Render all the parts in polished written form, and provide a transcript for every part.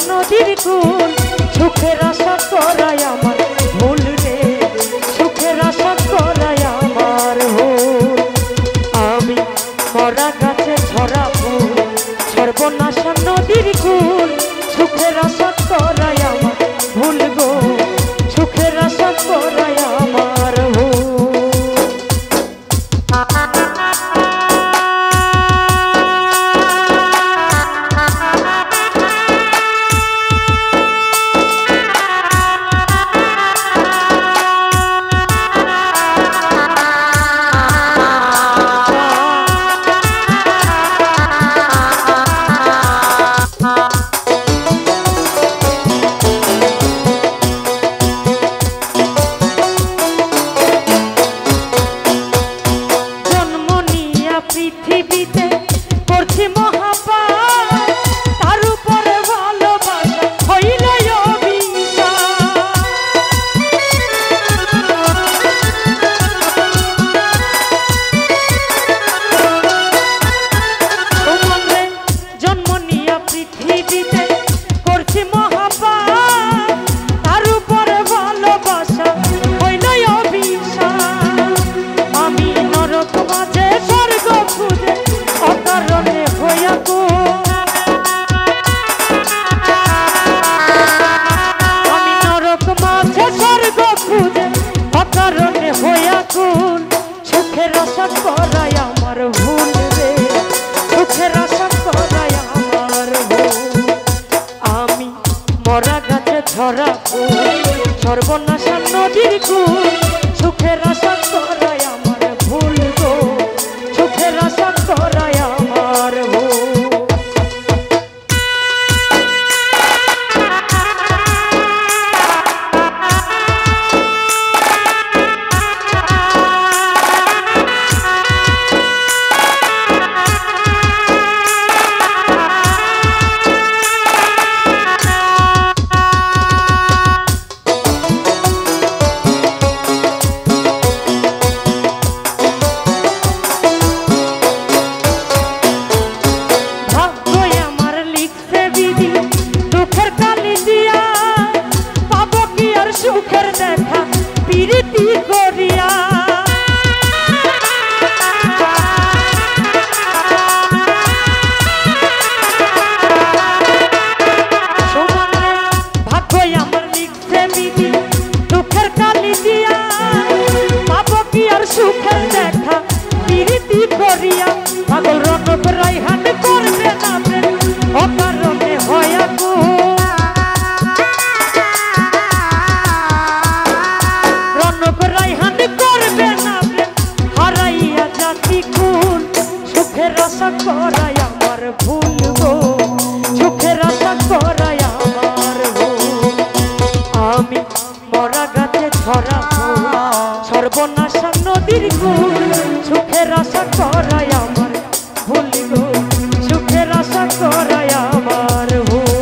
নদীর কুল সুখের আশা করায় আমার ভুল রে সুখের আশা করায় আমার ভুল আমি মরা গাছে ঝরা ফুল সর্বনাশা নদীর কুল সুখের আশা করায় আমার ভুল গো সুখের আশা করায় আমার ভুল পৃথিবীতে করছি মহাপাপ তার উপরে ভালোবাসা হইল তোমারে জন্ম নিয়া পৃথিবীতে করছি মহাপাপ তার উপরে ভালোবাসা হইল অভিশাপ আমি নরক মাঝে স্বর্গ খুঁজে অকারণে হইয়া আমি নরক মাঝে স্বর্গ খুঁজে অকারণে হইয়া কুল সুখের আশা করায় আমার ভুল রে সুখের আশা করায় আমার ভুল আমি মরা গাছে ঝরা ফুল সর্বনাশা নদীর কুল সুখের আশা করায় আমার ভুল গো সুখের আশা করায় আমার ভুল সুখের দেখা প্রীতি করিয়া ভাগ্য আমার লিখছে বিধি দুঃখের কালি দিয়া পাবো কি আর সুখের দেখা প্রীতি করিয়া পাগল রনক রাইহান করবে না প্রেম অকারণে হইয়া সুখের আশা করায় আমার ভুল গো সুখের আশা করায় আমার ভুল আমি মরা গাছে ঝরা ফুল সর্বনাশা নদীর কুল সুখের আশা করায় আমার ভুল গো সুখের আশা করায় আমার ভুল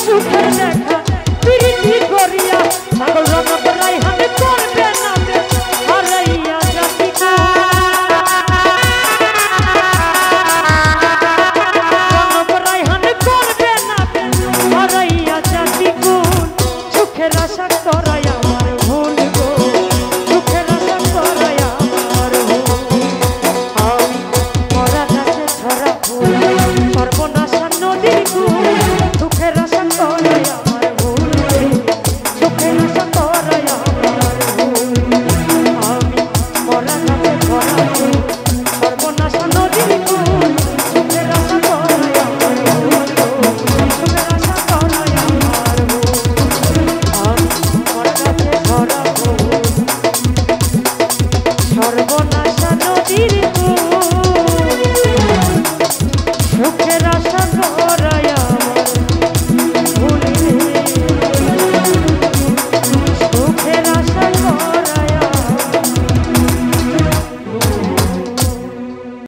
সুখের দেখা প্রীতি করিয়া পাগল রনক রায়হান করবে না হারাইয়া জাতি রনক রায়হান করবে না হারাইয়া জাতি গুণ সুখের আশা করাই আমার ভুল গো সুখের আশা করাই আমার ভুল আমি মরা গাছে ধরা ফুল সর্বনাশা নদীর